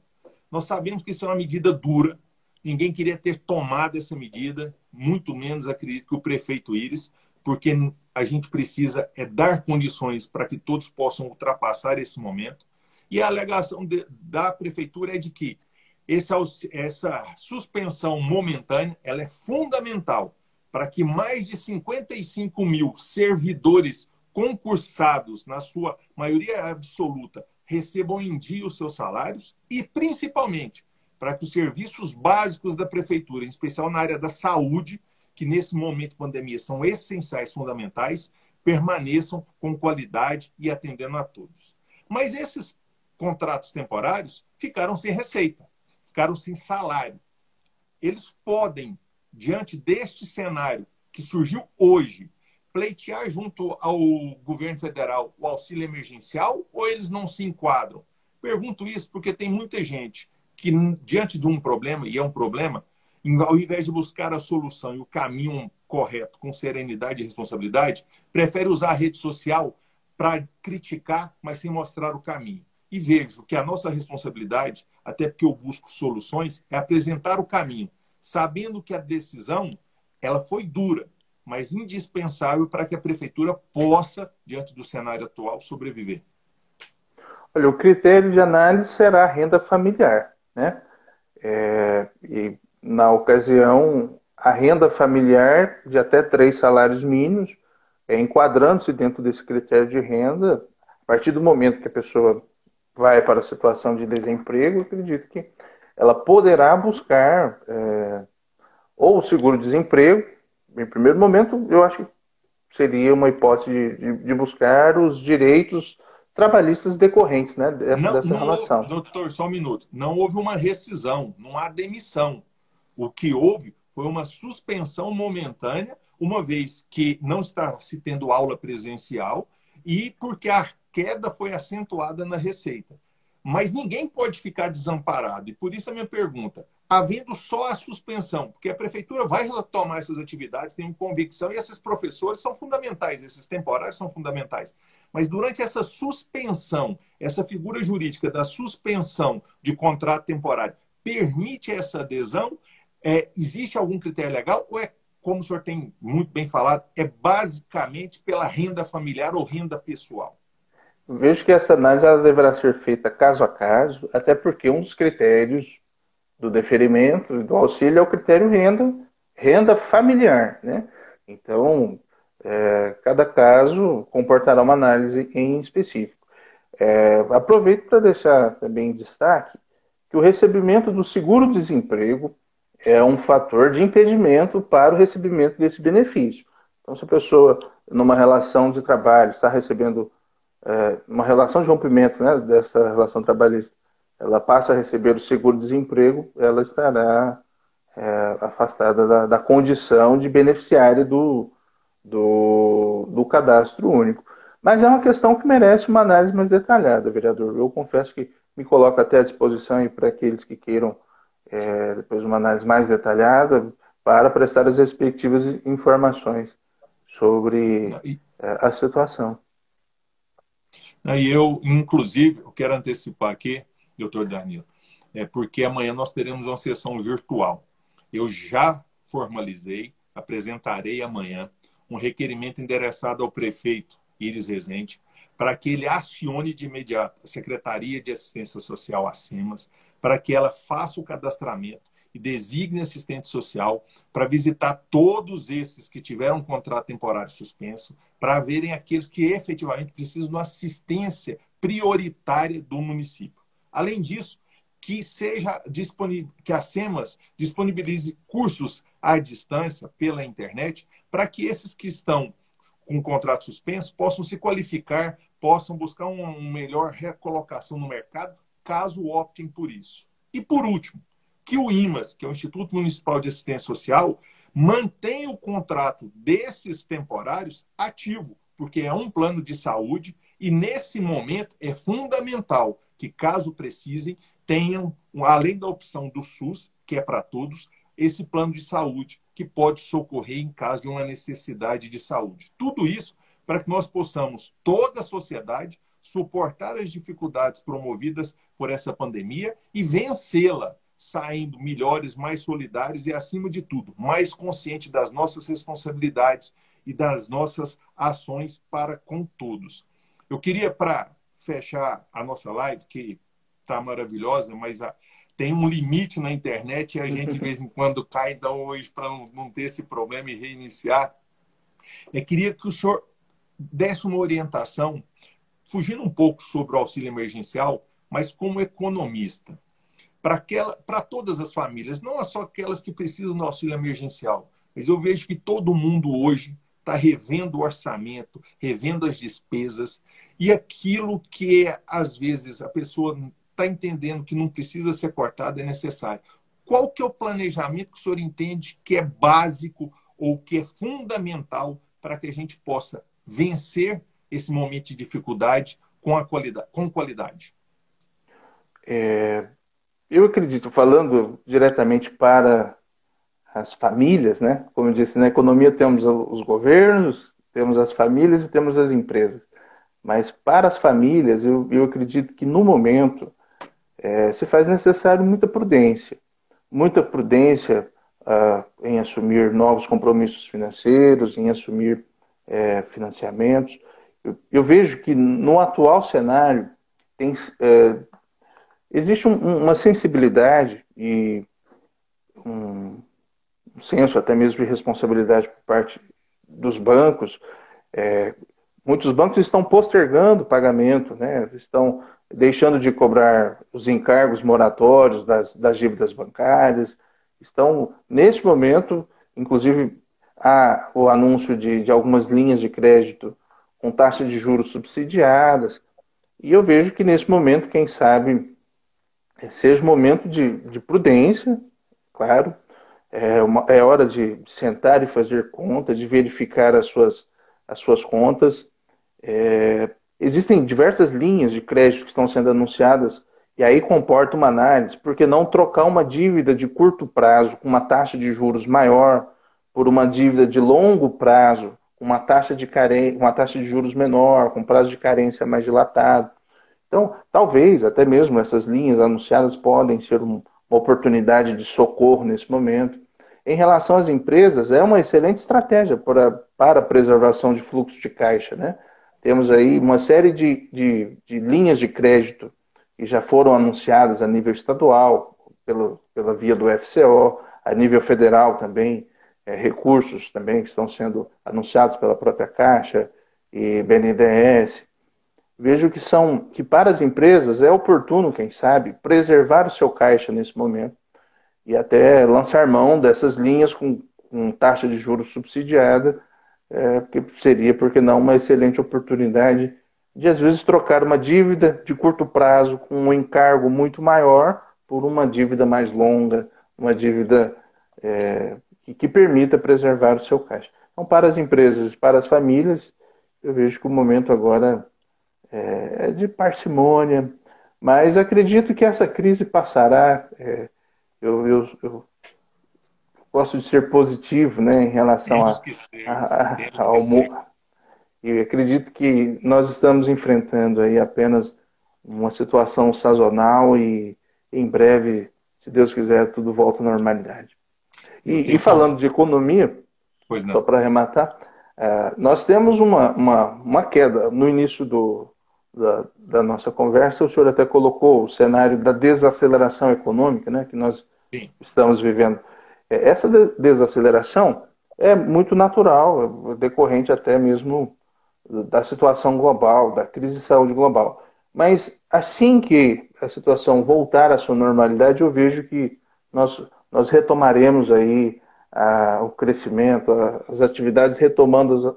Nós sabemos que isso é uma medida dura. Ninguém queria ter tomado essa medida, muito menos, acredito, que o prefeito Íris, porque a gente precisa dar condições para que todos possam ultrapassar esse momento. E a alegação da prefeitura é de que essa suspensão momentânea ela é fundamental para que mais de 55 mil servidores concursados, na sua maioria absoluta, recebam em dia os seus salários e, principalmente, para que os serviços básicos da prefeitura, em especial na área da saúde, que nesse momento de pandemia são essenciais, fundamentais, permaneçam com qualidade e atendendo a todos. Mas esses contratos temporários ficaram sem receita, ficaram sem salário. Eles podem, diante deste cenário que surgiu hoje, pleitear junto ao governo federal o auxílio emergencial ou eles não se enquadram? Pergunto isso porque tem muita gente que, diante de um problema, e é um problema, ao invés de buscar a solução e o caminho correto com serenidade e responsabilidade, prefere usar a rede social para criticar, mas sem mostrar o caminho. E vejo que a nossa responsabilidade, até porque eu busco soluções, é apresentar o caminho, sabendo que a decisão ela foi dura, mas indispensável para que a prefeitura possa, diante do cenário atual, sobreviver. Olha, o critério de análise será a renda familiar, né? E na ocasião, a renda familiar de até 3 salários mínimos, enquadrando-se dentro desse critério de renda, a partir do momento que a pessoa vai para a situação de desemprego, eu acredito que ela poderá buscar ou o seguro-desemprego. Em primeiro momento, eu acho que seria uma hipótese de buscar os direitos trabalhistas decorrentes, né, dessa relação. Doutor, só um minuto. Não houve uma rescisão, não há demissão. O que houve foi uma suspensão momentânea, uma vez que não está se tendo aula presencial e porque a queda foi acentuada na receita. Mas ninguém pode ficar desamparado. E por isso a minha pergunta, havendo só a suspensão, porque a prefeitura vai retomar essas atividades, tem convicção, e esses professores são fundamentais, esses temporários são fundamentais. Mas durante essa suspensão, essa figura jurídica da suspensão de contrato temporário, permite essa adesão? Existe algum critério legal ou como o senhor tem muito bem falado, é basicamente pela renda familiar ou renda pessoal? Vejo que essa análise ela deverá ser feita caso a caso, até porque um dos critérios do deferimento e do auxílio é o critério renda familiar, né? Então, cada caso comportará uma análise em específico. Aproveito para deixar também em destaque que o recebimento do seguro-desemprego é um fator de impedimento para o recebimento desse benefício. Então, se a pessoa, numa relação de trabalho, está recebendo uma relação de rompimento, né, dessa relação trabalhista, ela passa a receber o seguro-desemprego, ela estará afastada da condição de beneficiária do cadastro único. Mas é uma questão que merece uma análise mais detalhada, vereador. Eu confesso que me coloco até à disposição para aqueles que queiram depois uma análise mais detalhada para prestar as respectivas informações sobre a situação. E eu, inclusive, eu quero antecipar aqui, doutor Danilo, porque amanhã nós teremos uma sessão virtual. Eu já formalizei, apresentarei amanhã um requerimento endereçado ao prefeito Íris Rezende para que ele acione de imediato a Secretaria de Assistência Social, a SEMAS, para que ela faça o cadastramento e designe assistente social para visitar todos esses que tiveram um contrato temporário suspenso, para verem aqueles que efetivamente precisam de uma assistência prioritária do município. Além disso, que a SEMAS disponibilize cursos à distância pela internet para que esses que estão com contrato suspenso possam se qualificar, possam buscar uma melhor recolocação no mercado, caso optem por isso. E por último, que o IMAS, que é o Instituto Municipal de Assistência Social, mantenha o contrato desses temporários ativo, porque é um plano de saúde e, nesse momento, é fundamental que, caso precisem, tenham, além da opção do SUS, que é para todos, esse plano de saúde que pode socorrer em caso de uma necessidade de saúde. Tudo isso para que nós possamos, toda a sociedade, suportar as dificuldades promovidas por essa pandemia e vencê-la, saindo melhores, mais solidários e, acima de tudo, mais conscientes das nossas responsabilidades e das nossas ações para com todos. Eu queria, para fechar a nossa live, que está maravilhosa, mas tem um limite na internet e a gente de vez em quando cai, então hoje, para não ter esse problema e reiniciar, eu queria que o senhor desse uma orientação, fugindo um pouco sobre o auxílio emergencial, mas como economista, para todas as famílias, não só aquelas que precisam do auxílio emergencial, mas eu vejo que todo mundo hoje está revendo o orçamento, revendo as despesas, e aquilo que, às vezes, a pessoa está entendendo que não precisa ser cortado é necessário. Qual que é o planejamento que o senhor entende que é básico ou que é fundamental para que a gente possa vencer esse momento de dificuldade com qualidade? Eu acredito, falando diretamente para as famílias, né? Como eu disse, na economia temos os governos, temos as famílias e temos as empresas. Mas para as famílias, eu acredito que no momento se faz necessário muita prudência em assumir novos compromissos financeiros, em assumir financiamentos. Eu vejo que no atual cenário existe uma sensibilidade e um senso até mesmo de responsabilidade por parte dos bancos. Muitos bancos estão postergando o pagamento, né? Estão deixando de cobrar os encargos moratórios das dívidas bancárias. Estão, neste momento, inclusive, há o anúncio de algumas linhas de crédito com taxas de juros subsidiadas. E eu vejo que, nesse momento, quem sabe, seja um momento de prudência, claro. É hora de sentar e fazer conta, de verificar as suas contas. Existem diversas linhas de crédito que estão sendo anunciadas e aí comporta uma análise, porque não trocar uma dívida de curto prazo com uma taxa de juros maior por uma dívida de longo prazo, com uma taxa de juros menor, com prazo de carência mais dilatado. Então, talvez até mesmo essas linhas anunciadas podem ser uma oportunidade de socorro nesse momento. Em relação às empresas, é uma excelente estratégia para a preservação de fluxo de caixa, né? Temos aí uma série de linhas de crédito que já foram anunciadas a nível estadual, pela via do FCO, a nível federal também, recursos também que estão sendo anunciados pela própria Caixa e BNDES. Vejo que para as empresas é oportuno, quem sabe, preservar o seu caixa nesse momento e até lançar mão dessas linhas com taxa de juros subsidiada, porque seria, por que não, uma excelente oportunidade de, às vezes, trocar uma dívida de curto prazo com um encargo muito maior por uma dívida mais longa, uma dívida que permita preservar o seu caixa. Então, para as empresas e para as famílias, eu vejo que o momento agora é de parcimônia, mas acredito que essa crise passará. Eu gosto de ser positivo, né, em relação Temos que ser, temos que ao ser. e acredito que nós estamos enfrentando aí apenas uma situação sazonal e em breve, se Deus quiser, tudo volta à normalidade. Eu E tenho falando convicção. de economia, Pois só não. para arrematar, nós temos uma queda no início da nossa conversa. O senhor até colocou o cenário da desaceleração econômica, né, que nós Sim. estamos vivendo. Essa desaceleração é muito natural, decorrente até mesmo da situação global, da crise de saúde global. Mas assim que a situação voltar à sua normalidade, eu vejo que nós retomaremos aí o crescimento, as atividades retomando.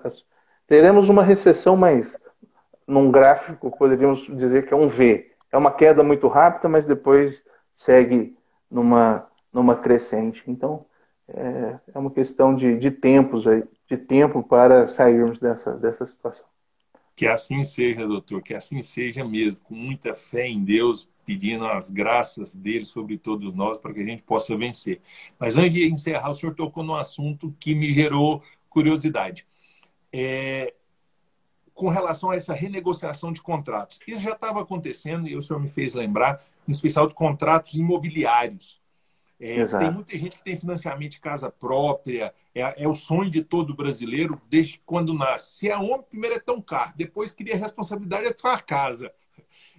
Teremos uma recessão, mas num gráfico poderíamos dizer que é um V. É uma queda muito rápida, mas depois segue numa crescente. Então, é uma questão de tempos aí, de tempo para sairmos dessa situação. Que assim seja, doutor, que assim seja mesmo, com muita fé em Deus, pedindo as graças dele sobre todos nós para que a gente possa vencer. Mas antes de encerrar, o senhor tocou num assunto que me gerou curiosidade. Com relação a essa renegociação de contratos. Isso já estava acontecendo e o senhor me fez lembrar, em especial de contratos imobiliários. Tem Exato. muita gente que tem financiamento de casa própria, é o sonho de todo brasileiro desde quando nasce. Se é homem, primeiro é tão caro, depois cria a responsabilidade de ter a casa.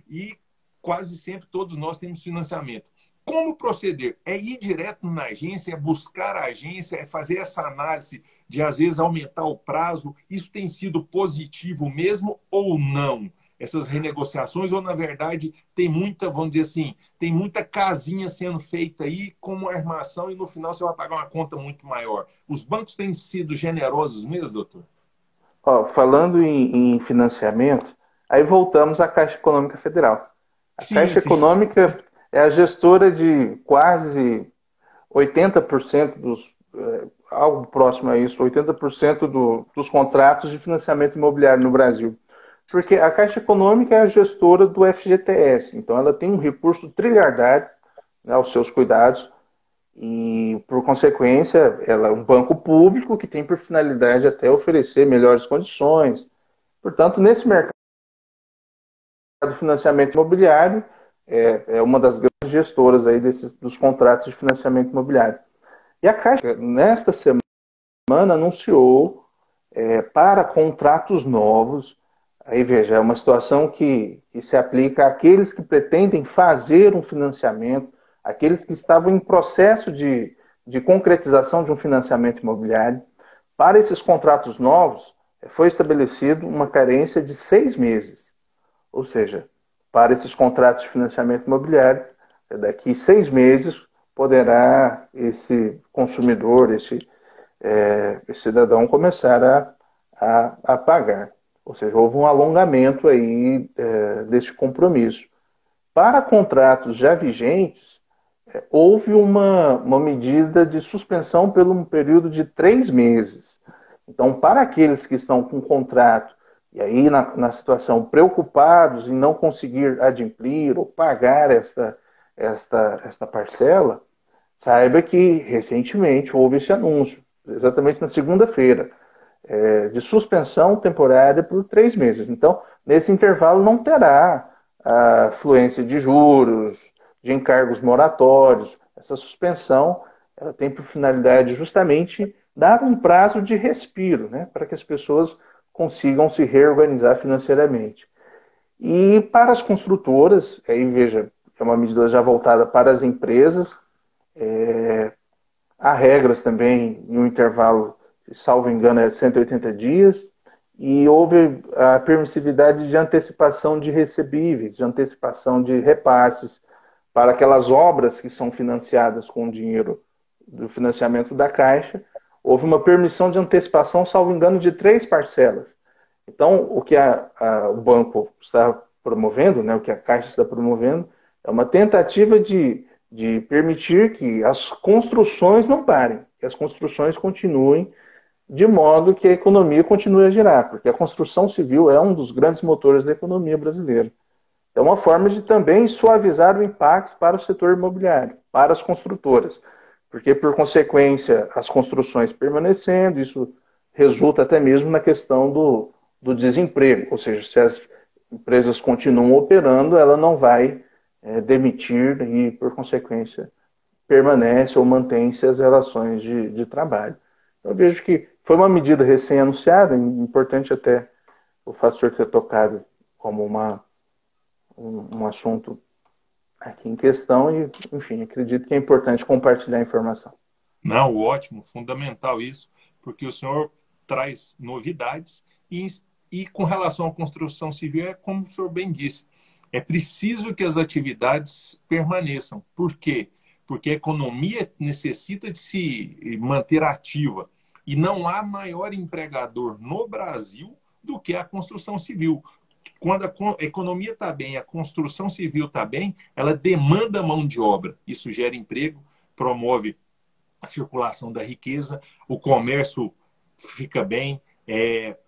E quase sempre todos nós temos financiamento. Como proceder? É ir direto na agência, é buscar a agência, é fazer essa análise de, às vezes, aumentar o prazo. Isso tem sido positivo mesmo ou não? Essas renegociações, ou, na verdade, tem muita, vamos dizer assim, tem muita casinha sendo feita aí como armação e, no final, você vai pagar uma conta muito maior. Os bancos têm sido generosos mesmo, doutor? Ó, falando em financiamento, aí voltamos à Caixa Econômica Federal. A Sim, Caixa sim. Econômica é a gestora de quase 80% algo próximo a isso, 80% dos contratos de financiamento imobiliário no Brasil. Porque a Caixa Econômica é a gestora do FGTS, então ela tem um recurso trilhardário, né, aos seus cuidados, e, por consequência, ela é um banco público que tem por finalidade até oferecer melhores condições. Portanto, nesse mercado do financiamento imobiliário, é uma das grandes gestoras aí dos contratos de financiamento imobiliário. E a Caixa, nesta semana, anunciou para contratos novos, aí veja, é uma situação que se aplica àqueles que pretendem fazer um financiamento, aqueles que estavam em processo de concretização de um financiamento imobiliário. Para esses contratos novos, foi estabelecido uma carência de 6 meses. Ou seja, para esses contratos de financiamento imobiliário, daqui 6 meses poderá esse consumidor, esse cidadão começar a pagar. Ou seja, houve um alongamento aí deste compromisso. Para contratos já vigentes, houve uma medida de suspensão por um período de 3 meses. Então, para aqueles que estão com contrato e aí na situação preocupados em não conseguir adimplir ou pagar esta parcela, saiba que recentemente houve esse anúncio, exatamente na segunda-feira, de suspensão temporária por 3 meses. Então, nesse intervalo não terá a fluência de juros, de encargos moratórios. Essa suspensão ela tem por finalidade justamente dar um prazo de respiro, né, para que as pessoas consigam se reorganizar financeiramente. E para as construtoras, aí veja, é uma medida já voltada para as empresas, há regras também em um intervalo, salvo engano, é 180 dias, e houve a permissividade de antecipação de recebíveis, de antecipação de repasses para aquelas obras que são financiadas com o dinheiro do financiamento da Caixa. Houve uma permissão de antecipação, salvo engano, de 3 parcelas. Então, o que o banco está promovendo, né, o que a Caixa está promovendo, é uma tentativa de permitir que as construções não parem, que as construções continuem, de modo que a economia continue a girar, porque a construção civil é um dos grandes motores da economia brasileira. É uma forma de também suavizar o impacto para o setor imobiliário, para as construtoras, porque, por consequência, as construções permanecendo, isso resulta até mesmo na questão do desemprego, ou seja, se as empresas continuam operando, ela não vai demitir e, por consequência, permanece ou mantém-se as relações de trabalho. Eu vejo que foi uma medida recém-anunciada, importante até o fato de o senhor ter tocado como um assunto aqui em questão e, enfim, acredito que é importante compartilhar a informação. Não, ótimo, fundamental isso, porque o senhor traz novidades e com relação à construção civil, é como o senhor bem disse, é preciso que as atividades permaneçam. Por quê? Porque a economia necessita de se manter ativa. E não há maior empregador no Brasil do que a construção civil. Quando a economia está bem, a construção civil está bem, ela demanda mão de obra. Isso gera emprego, promove a circulação da riqueza, o comércio fica bem,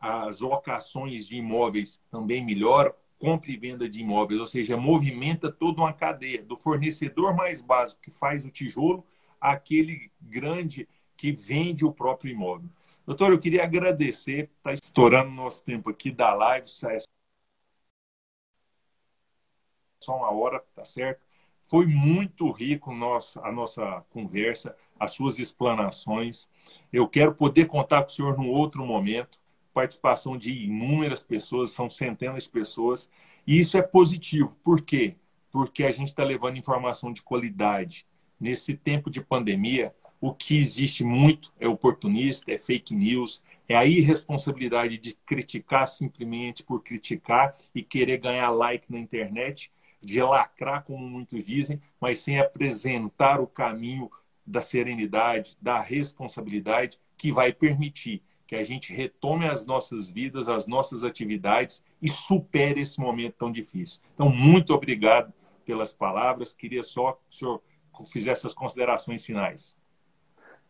as locações de imóveis também melhoram, compra e venda de imóveis, ou seja, movimenta toda uma cadeia, do fornecedor mais básico que faz o tijolo, àquele grande que vende o próprio imóvel. Doutor, eu queria agradecer, está estourando o nosso tempo aqui da live, é só uma hora, tá certo? Foi muito rico a nossa conversa, as suas explanações. Eu quero poder contar com o senhor num outro momento. Participação de inúmeras pessoas, são centenas de pessoas. E isso é positivo. Por quê? Porque a gente está levando informação de qualidade. Nesse tempo de pandemia, o que existe muito é oportunista, é fake news, é a irresponsabilidade de criticar simplesmente por criticar e querer ganhar like na internet, de lacrar, como muitos dizem, mas sem apresentar o caminho da serenidade, da responsabilidade, que vai permitir que a gente retome as nossas vidas, as nossas atividades e supere esse momento tão difícil. Então, muito obrigado pelas palavras. Queria só que o senhor fizesse as considerações finais.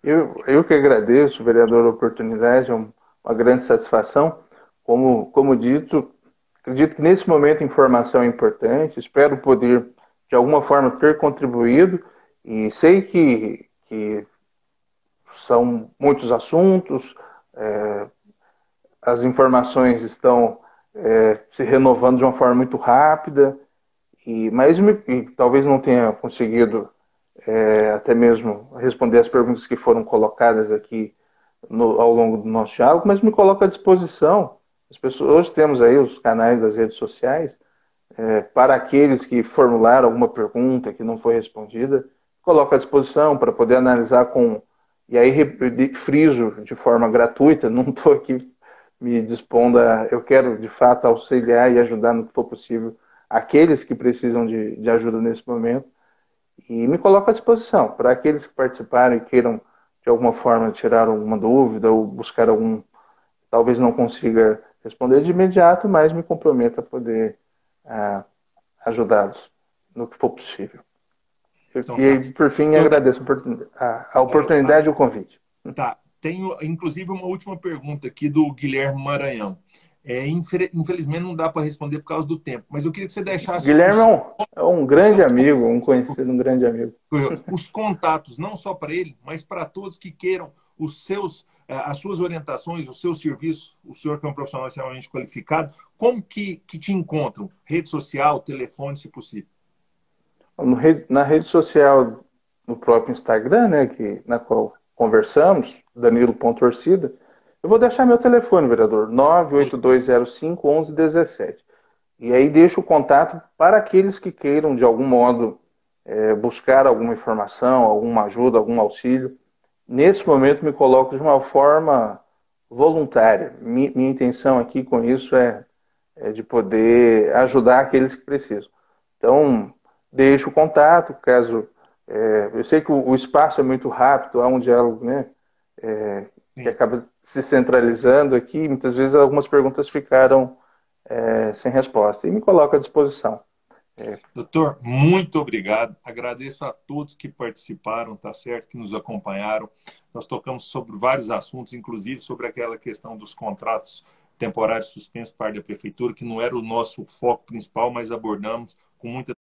Eu que agradeço, vereador, a oportunidade, é uma grande satisfação. Como dito, acredito que nesse momento a informação é importante, espero poder, de alguma forma, ter contribuído e sei que são muitos assuntos, as informações estão se renovando de uma forma muito rápida, mas talvez não tenha conseguido até mesmo responder as perguntas que foram colocadas aqui ao longo do nosso diálogo, mas me coloco à disposição. As pessoas, hoje temos aí os canais das redes sociais, para aqueles que formularam alguma pergunta que não foi respondida, coloco à disposição para poder analisar com... E aí friso de forma gratuita, não estou aqui me dispondo a... Eu quero, de fato, auxiliar e ajudar no que for possível aqueles que precisam de ajuda nesse momento. E me coloco à disposição para aqueles que participarem e queiram, de alguma forma, tirar alguma dúvida ou buscar algum... Talvez não consiga responder de imediato, mas me comprometo a poder ajudá-los no que for possível. Então, tá. E, por fim, agradeço a oportunidade e o convite. Tá. Tenho, inclusive, uma última pergunta aqui do Guilherme Maranhão. Infelizmente, não dá para responder por causa do tempo, mas eu queria que você deixasse Guilherme é um grande amigo, um conhecido, um grande amigo. Os contatos, não só para ele, mas para todos que queiram as suas orientações, os seus serviços, o senhor que é um profissional extremamente qualificado, como que te encontram? Rede social, telefone, se possível. Na rede social, no próprio Instagram, né, na qual conversamos, Danilo.Orcida, eu vou deixar meu telefone, vereador, 98205-1117. E aí deixo o contato para aqueles que queiram, de algum modo, buscar alguma informação, alguma ajuda, algum auxílio. Nesse momento, me coloco de uma forma voluntária. Minha intenção aqui com isso é de poder ajudar aqueles que precisam. Então, deixo o contato, caso... eu sei que o espaço é muito rápido, há um diálogo, né, que acaba se centralizando aqui. Muitas vezes algumas perguntas ficaram sem resposta. E me coloco à disposição. Doutor, muito obrigado. Agradeço a todos que participaram, tá certo? Que nos acompanharam. Nós tocamos sobre vários assuntos, inclusive sobre aquela questão dos contratos temporários suspensos por parte da Prefeitura, que não era o nosso foco principal, mas abordamos com muita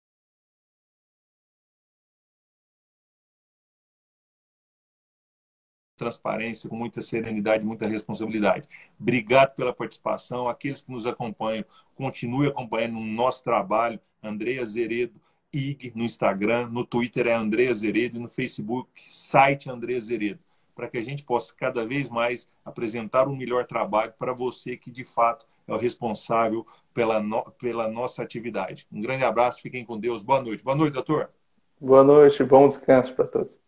transparência, com muita serenidade, muita responsabilidade. Obrigado pela participação. Aqueles que nos acompanham, continue acompanhando o nosso trabalho. André Azeredo, IG, no Instagram, no Twitter é André Azeredo e no Facebook, site André Azeredo, para que a gente possa cada vez mais apresentar um melhor trabalho para você que, de fato, é o responsável pela nossa atividade. Um grande abraço, fiquem com Deus. Boa noite. Boa noite, doutor. Boa noite, bom descanso para todos.